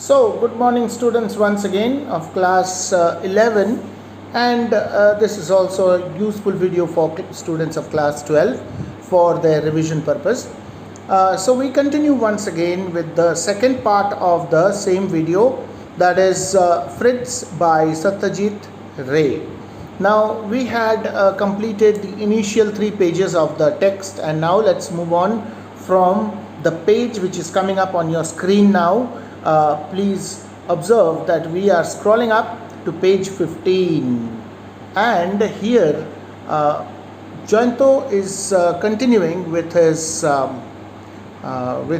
So, good morning, students, once again of class 11, and this is also a useful video for students of class 12 for their revision purpose. So, we continue once again with the second part of the same video, that is Fritz by Satyajit Ray. Now, we had completed the initial 3 pages of the text, and now let's move on from the page which is coming up on your screen now. Please observe that we are scrolling up to page 15, and here Jayanto is continuing with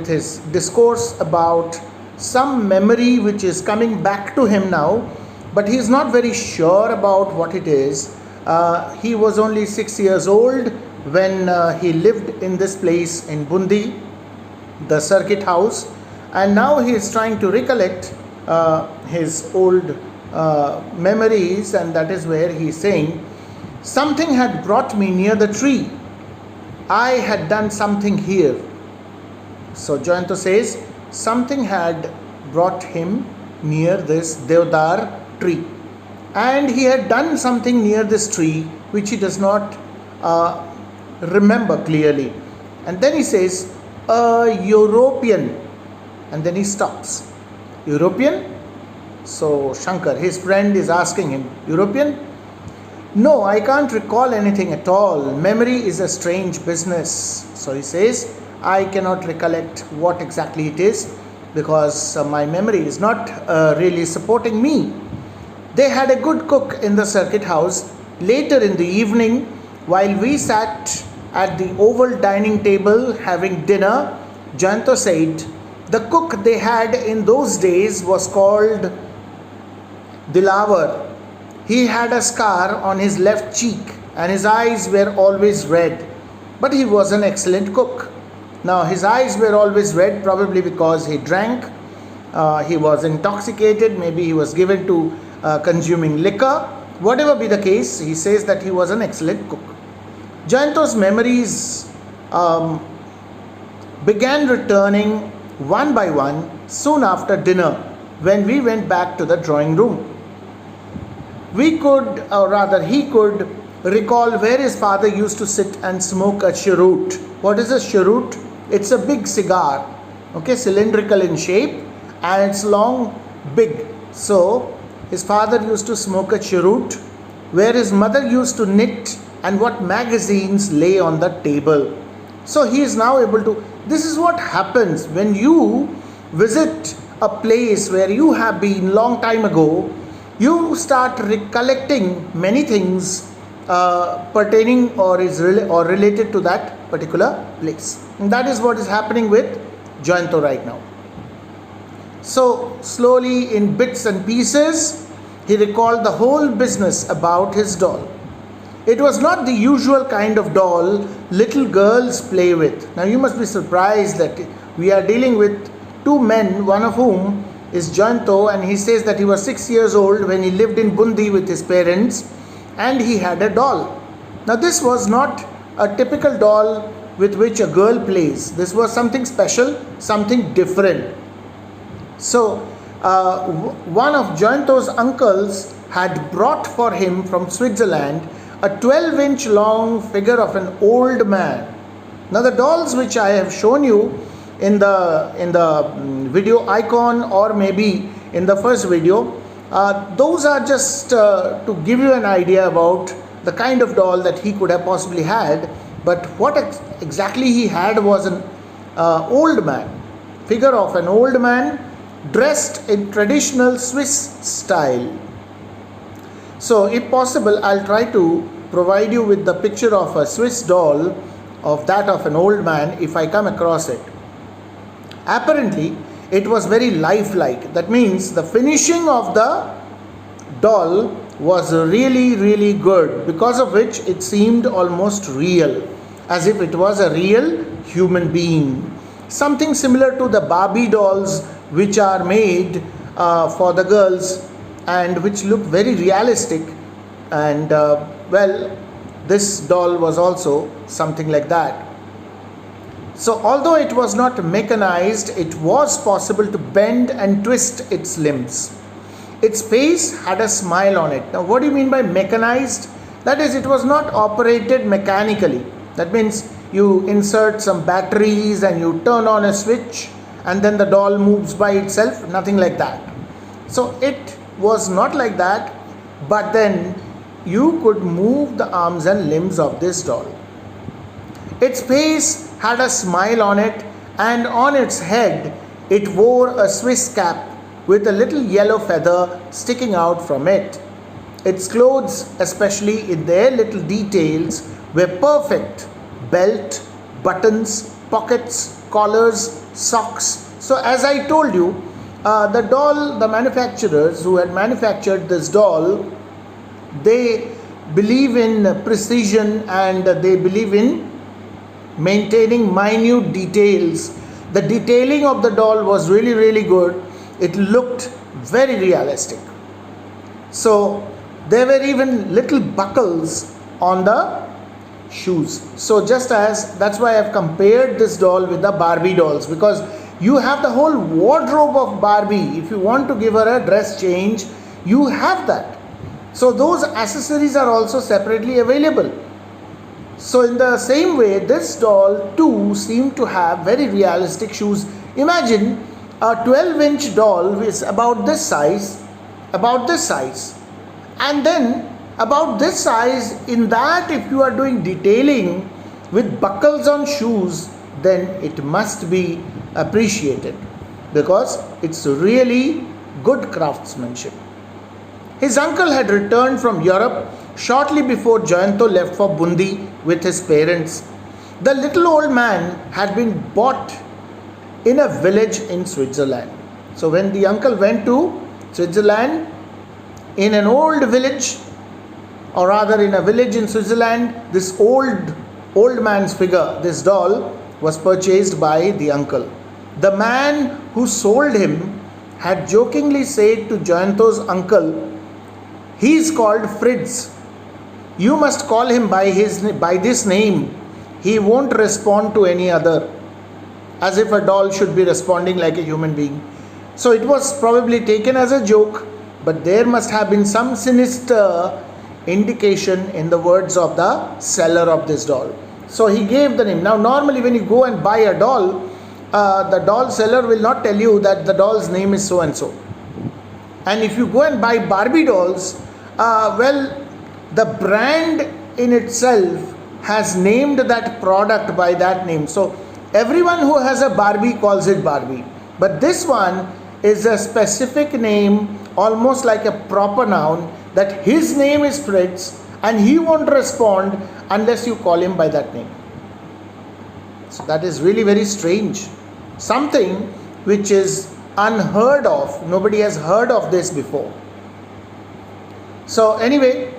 his discourse about some memory which is coming back to him now, but he is not very sure about what it is. He was only 6 years old when he lived in this place in Bundi, the circuit house, and now he is trying to recollect his old memories, and that is where he is saying, something had brought me near the tree. I had done something here. So Jayanto says something had brought him near this Devdar tree, and he had done something near this tree which he does not remember clearly. And then he says, a European. And then he stops. European? So Shankar, his friend, is asking him, European? No, I can't recall anything at all. Memory is a strange business. So he says, I cannot recollect what exactly it is because my memory is not really supporting me. They had a good cook in the circuit house. Later in the evening, while we sat at the oval dining table having dinner, Jayanto said, the cook they had in those days was called Dilawar. He had a scar on his left cheek and his eyes were always red. But he was an excellent cook. Now his eyes were always red probably because he drank, he was intoxicated, maybe he was given to consuming liquor. Whatever be the case, he says that he was an excellent cook. Jayanto's memories began returning one by one soon after dinner when we went back to the drawing room. We could, or rather he could, recall where his father used to sit and smoke a cheroot. What is a cheroot? It's a big cigar, okay, cylindrical in shape, and it's long, big. So his father used to smoke a cheroot, where his mother used to knit, and what magazines lay on the table. So he is now able to, this is what happens when you visit a place where you have been long time ago. You start recollecting many things pertaining or related to that particular place. And that is what is happening with Jayanto right now. So slowly, in bits and pieces, he recalled the whole business about his doll. It was not the usual kind of doll little girls play with. Now you must be surprised that we are dealing with 2 men, one of whom is Jayanto, and he says that he was 6 years old when he lived in Bundi with his parents and he had a doll. Now this was not a typical doll with which a girl plays. This was something special, something different. So one of Jayanto's uncles had brought for him from Switzerland a 12-inch long figure of an old man. Now the dolls which I have shown you in the video icon, or maybe in the first video, those are just to give you an idea about the kind of doll that he could have possibly had. But what exactly he had was an old man, figure of an old man dressed in traditional Swiss style. So if possible, I'll try to provide you with the picture of a Swiss doll of that of an old man if I come across it. Apparently, it was very lifelike. That means the finishing of the doll was really good, because of which it seemed almost real, as if it was a real human being. Something similar to the Barbie dolls which are made for the girls and which look very realistic, and well, this doll was also something like that. So although it was not mechanized, it was possible to bend and twist its limbs. Its face had a smile on it. Now what do you mean by mechanized? That is, it was not operated mechanically. That means you insert some batteries and you turn on a switch and then the doll moves by itself. Nothing like that. So it was not like that, but then you could move the arms and limbs of this doll. Its face had a smile on it, and on its head it wore a Swiss cap with a little yellow feather sticking out from it. Its clothes, especially in their little details, were perfect: belt, buttons, pockets, collars, socks. So as I told you, the manufacturers who had manufactured this doll, they believe in precision and they believe in maintaining minute details. The detailing of the doll was really, really good. It looked very realistic. So there were even little buckles on the shoes. So just as, that's why I've compared this doll with the Barbie dolls, because you have the whole wardrobe of Barbie. If you want to give her a dress change, you have that. So those accessories are also separately available. So in the same way, this doll too seemed to have very realistic shoes. Imagine a 12-inch doll is about this size, and then about this size. In that, if you are doing detailing with buckles on shoes, then it must be appreciated because it's really good craftsmanship. His uncle had returned from Europe shortly before Jayanto left for Bundi with his parents. The little old man had been bought in a village in Switzerland. So when the uncle went to Switzerland, in an old village, or rather in a village in Switzerland, this old man's figure, this doll, was purchased by the uncle. The man who sold him had jokingly said to Jayanto's uncle, "He is called Fritz. You must call him by this name. He won't respond to any other." As if a doll should be responding like a human being. So it was probably taken as a joke, but there must have been some sinister indication in the words of the seller of this doll. So he gave the name. Now normally when you go and buy a doll, the doll seller will not tell you that the doll's name is so and so. And if you go and buy Barbie dolls, the brand in itself has named that product by that name. So everyone who has a Barbie calls it Barbie. But this one is a specific name, almost like a proper noun, that his name is Fritz and he won't respond unless you call him by that name. So that is really very strange. Something which is unheard of. Nobody has heard of this before. So anyway,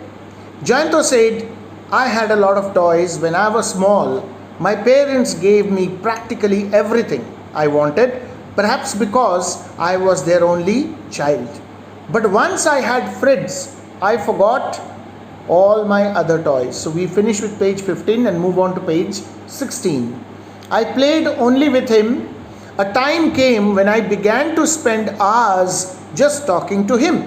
Jayanto said, "I had a lot of toys when I was small. My parents gave me practically everything I wanted, perhaps because I was their only child. But once I had Fritz, I forgot all my other toys." So we finish with page 15 and move on to page 16. "I played only with him. A time came when I began to spend hours just talking to him."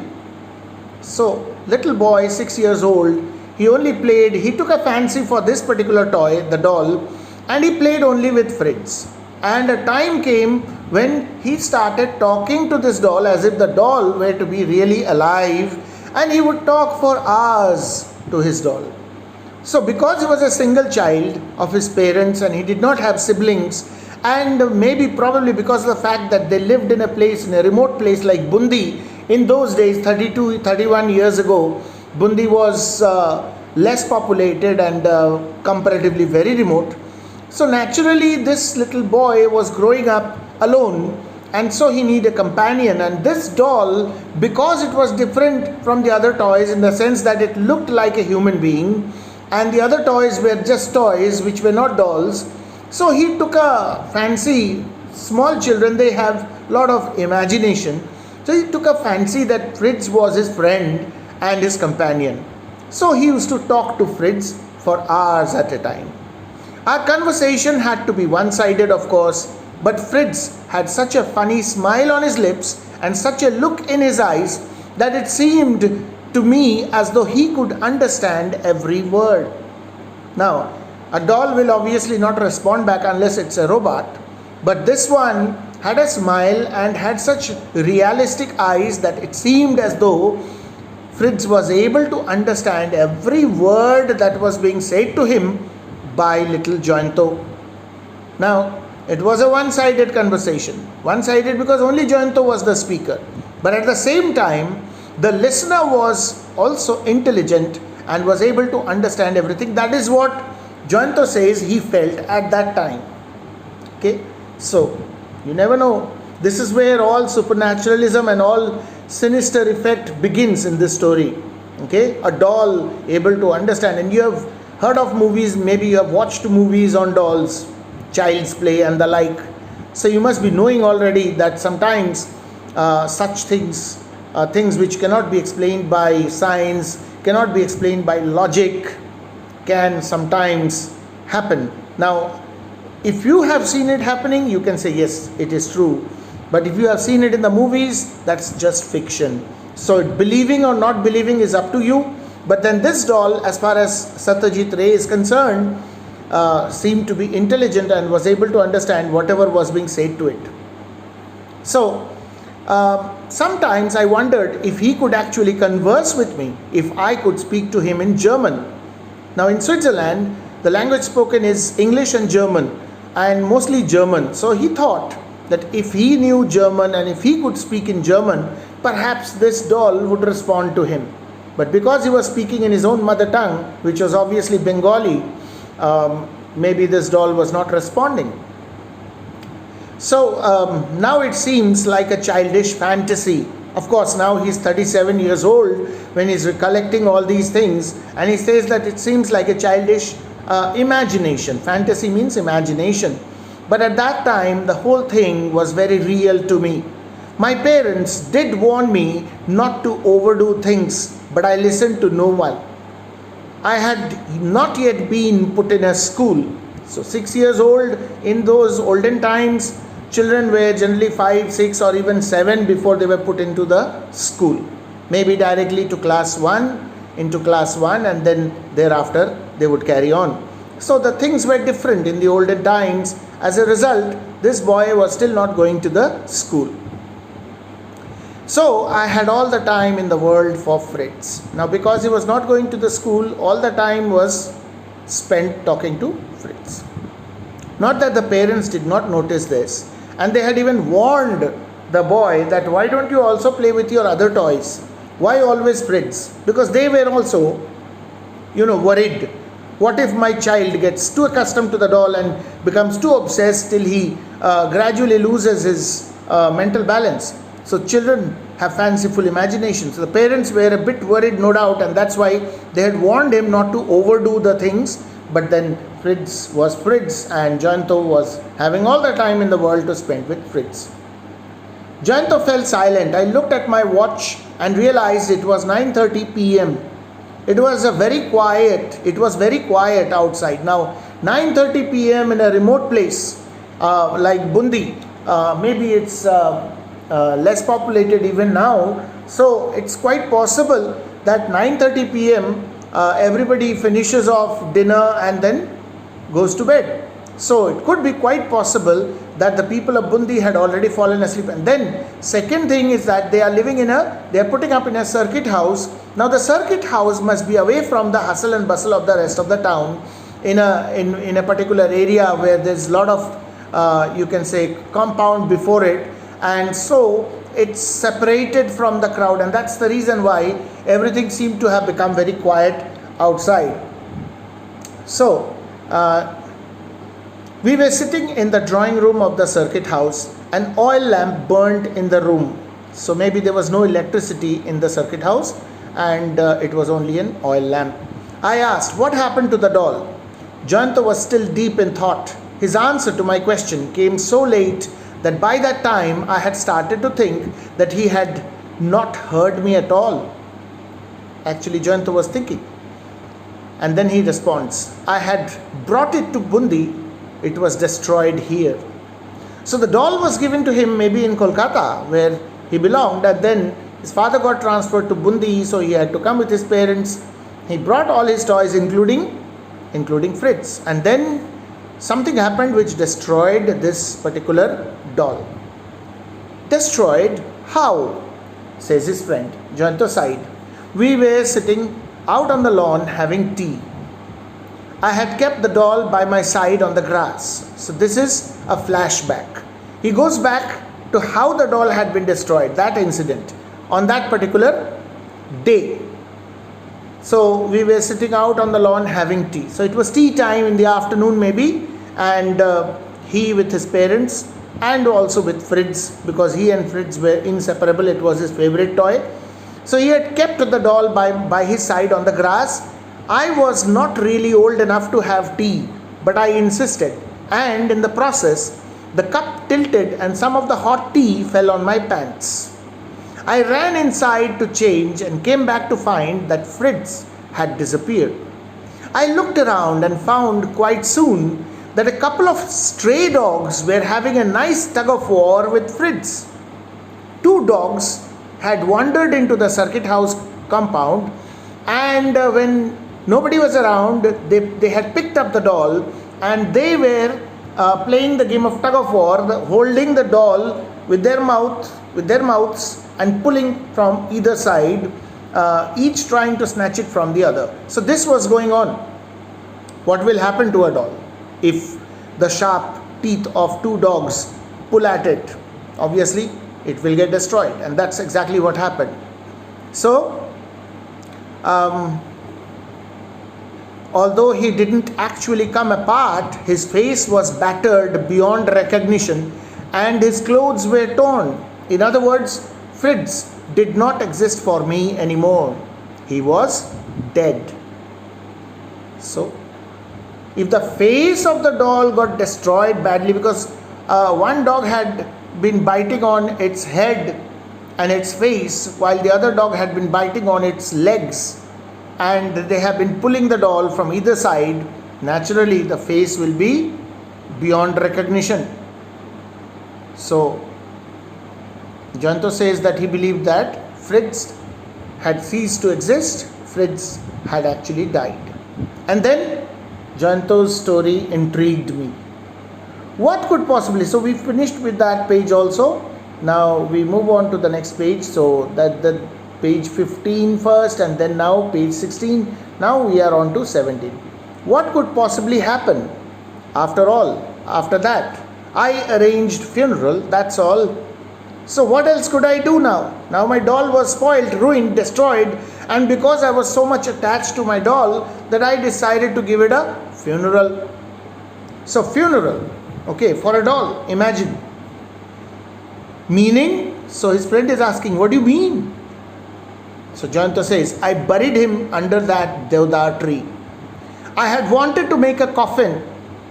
So little boy, 6 years old, he took a fancy for this particular toy, the doll, and he played only with Fritz. And a time came when he started talking to this doll as if the doll were to be really alive, and he would talk for hours to his doll. So because he was a single child of his parents and he did not have siblings, and maybe probably because of the fact that they lived in a remote place like Bundi, in those days, 31 years ago, Bundi was less populated and comparatively very remote. So naturally this little boy was growing up alone, and so he needed a companion. And this doll, because it was different from the other toys in the sense that it looked like a human being and the other toys were just toys which were not dolls, so he took a fancy. Small children, they have a lot of imagination. So he took a fancy that Fritz was his friend and his companion. So he used to talk to Fritz for hours at a time. Our conversation had to be one-sided, of course, but Fritz had such a funny smile on his lips and such a look in his eyes that it seemed to me as though he could understand every word. Now, a doll will obviously not respond back unless it's a robot, but this one had a smile and had such realistic eyes that it seemed as though Fritz was able to understand every word that was being said to him by little Jointo. Now, it was a one-sided conversation. One-sided because only Jointo was the speaker. But at the same time, the listener was also intelligent and was able to understand everything. That is what Jointo says he felt at that time. Okay, so you never know. This is where all supernaturalism and all sinister effect begins in this story. Okay, a doll able to understand, and you have heard of movies, maybe you have watched movies on dolls, Child's Play and the like. So you must be knowing already that sometimes such things, things which cannot be explained by science, cannot be explained by logic, can sometimes happen. Now, if you have seen it happening, you can say yes, it is true. But if you have seen it in the movies, that's just fiction. So believing or not believing is up to you. But then this doll, as far as Satyajit Ray is concerned, seemed to be intelligent and was able to understand whatever was being said to it. So sometimes I wondered if he could actually converse with me, if I could speak to him in German. Now in Switzerland, the language spoken is English and German, and mostly German. So he thought that if he knew German and if he could speak in German, perhaps this doll would respond to him. But because he was speaking in his own mother tongue, which was obviously Bengali, maybe this doll was not responding. So now it seems like a childish fantasy. Of course, now he's 37 years old when he's recollecting all these things, and he says that it seems like a childish imagination. Fantasy means imagination. But at that time, the whole thing was very real to me. My parents did warn me not to overdo things, but I listened to no one. I had not yet been put in a school. So 6 years old, in those olden times, children were generally 5, 6 or even 7 before they were put into the school. Maybe directly to class 1, into class 1, and then thereafter they would carry on. So the things were different in the olden times. As a result, this boy was still not going to the school. So I had all the time in the world for Fritz. Now because he was not going to the school, all the time was spent talking to Fritz. Not that the parents did not notice this, and they had even warned the boy that why don't you also play with your other toys? Why always Fritz? Because they were also, worried. What if my child gets too accustomed to the doll and becomes too obsessed till he gradually loses his mental balance? So children have fanciful imagination. So the parents were a bit worried, no doubt, and that's why they had warned him not to overdo the things. But then Fritz was Fritz, and Jointo was having all the time in the world to spend with Fritz. Jointo fell silent. I looked at my watch and realized it was 9:30 p.m. It was very quiet outside. Now 9:30 p.m. in a remote place like Bundi, maybe it's less populated even now. So it's quite possible that 9:30 p.m. Everybody finishes off dinner and then goes to bed. So it could be quite possible that the people of Bundi had already fallen asleep. And then second thing is that they are putting up in a circuit house. Now the circuit house must be away from the hustle and bustle of the rest of the town, in a particular area where there's a lot of you can say compound before it, and so it's separated from the crowd, and that's the reason why everything seemed to have become very quiet outside. So we were sitting in the drawing room of the circuit house. An oil lamp burned in the room. So maybe there was no electricity in the circuit house, and it was only an oil lamp. I asked, what happened to the doll? Jointo was still deep in thought. His answer to my question came so late that by that time I had started to think that he had not heard me at all. Actually, Jointo was thinking. And then he responds, I had brought it to Bundi, it was destroyed here. So the doll was given to him maybe in Kolkata where he belonged, and then his father got transferred to Bundi, so he had to come with his parents. He brought all his toys including Fritz, and then something happened which destroyed this particular doll. Destroyed? How? Says his friend. Jointo sighed. We were sitting out on the lawn having tea. I had kept the doll by my side on the grass. So this is a flashback. He goes back to how the doll had been destroyed, that incident, on that particular day. So we were sitting out on the lawn having tea. So it was tea time in the afternoon maybe, and he with his parents and also with Fritz, because he and Fritz were inseparable. It was his favorite toy. So he had kept the doll by his side on the grass. I was not really old enough to have tea, but I insisted, and in the process the cup tilted and some of the hot tea fell on my pants. I ran inside to change and came back to find that Fritz had disappeared. I looked around and found quite soon that a couple of stray dogs were having a nice tug of war with Fritz. Two dogs had wandered into the circuit house compound, and when nobody was around, they had picked up the doll, and they were playing the game of tug of war, holding the doll with their mouths and pulling from either side, each trying to snatch it from the other. So this was going on. What will happen to a doll if the sharp teeth of two dogs pull at it? Obviously it will get destroyed, and that's exactly what happened. So although he didn't actually come apart, his face was battered beyond recognition and his clothes were torn. In other words, Fritz did not exist for me anymore. He was dead. So if the face of the doll got destroyed badly because one dog had been biting on its head and its face, while the other dog had been biting on its legs, and they have been pulling the doll from either side, naturally the face will be beyond recognition. So Jointo says that he believed that Fritz had ceased to exist. Fritz had actually died. And then Jointo's story intrigued me. What could possibly, so we finished with that page also. Now we move on to the next page. So that the page 15 first, and then now page 16. Now we are on to 17. What could possibly happen? After all, after that, I arranged funeral, that's all. So what else could I do now? Now my doll was spoiled, ruined, destroyed, and because I was so much attached to my doll that I decided to give it a funeral. So funeral, okay, for a doll, imagine. Meaning? So his friend is asking, what do you mean? So Jointo says, I buried him under that Deodar tree. I had wanted to make a coffin.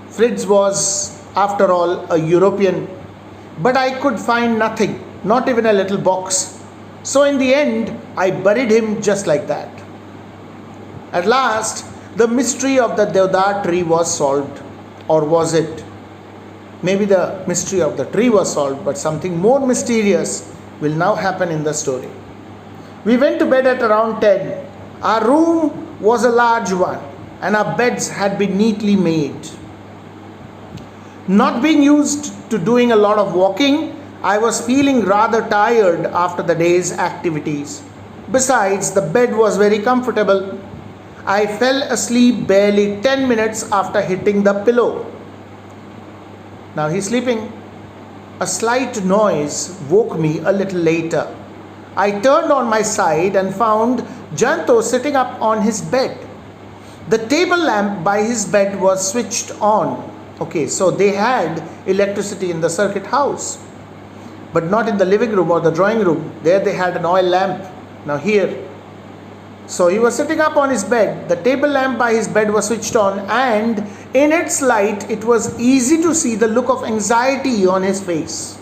Fritz was, after all, a European. But I could find nothing, not even a little box. So in the end, I buried him just like that. At last, the mystery of the Deodar tree was solved. Or was it? Maybe the mystery of the tree was solved, but something more mysterious will now happen in the story. We went to bed at around 10. Our room was a large one, and our beds had been neatly made. Not being used to doing a lot of walking, I was feeling rather tired after the day's activities. Besides, the bed was very comfortable. I fell asleep barely 10 minutes after hitting the pillow. Now he's sleeping. A slight noise woke me a little later. I turned on my side and found Jointo sitting up on his bed. The table lamp by his bed was switched on. Okay, so they had electricity in the circuit house, but not in the living room or the drawing room. There they had an oil lamp. Now here. So he was sitting up on his bed. The table lamp by his bed was switched on, and in its light it was easy to see the look of anxiety on his face.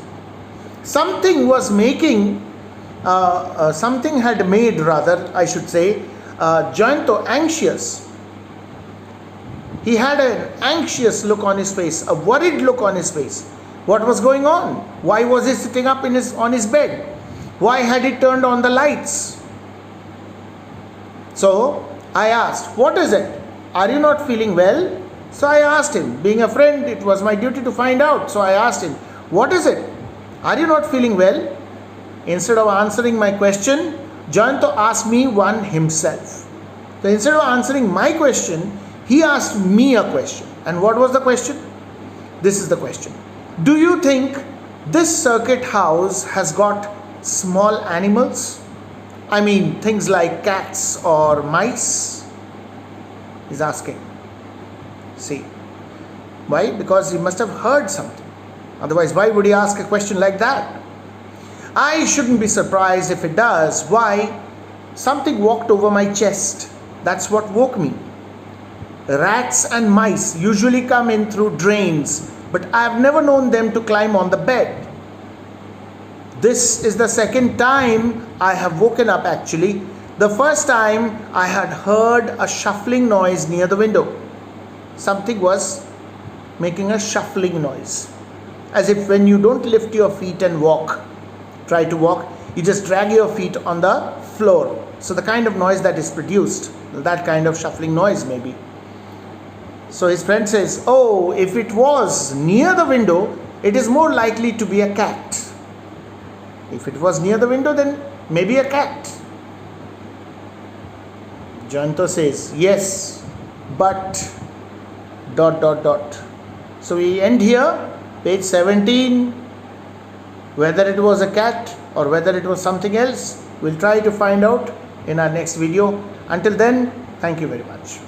Something was making something had made, rather I should say, Jointo anxious. He had an anxious look on his face, a worried look on his face. What was going on? Why was he sitting up on his bed? Why had he turned on the lights? So I asked, what is it? Are you not feeling well? So I asked him, being a friend, it was my duty to find out. So I asked him, what is it? Are you not feeling well? Instead of answering my question, Jayanto asked me one himself. So instead of answering my question, he asked me a question. And what was the question? This is the question. Do you think this circuit house has got small animals? I mean things like cats or mice? He's asking. See. Why? Because he must have heard something. Otherwise, why would he ask a question like that? I shouldn't be surprised if it does. Why? Something walked over my chest. That's what woke me. Rats and mice usually come in through drains, but I've never known them to climb on the bed. This is the second time I have woken up actually. The first time I had heard a shuffling noise near the window. Something was making a shuffling noise. As if when you don't lift your feet and walk, try to walk, you just drag your feet on the floor. So the kind of noise that is produced, that kind of shuffling noise maybe. So his friend says, oh, if it was near the window, it is more likely to be a cat. If it was near the window, then maybe a cat. Jayanto says, yes, but ... So we end here, page 17. Whether it was a cat or whether it was something else, we'll try to find out in our next video. Until then, thank you very much.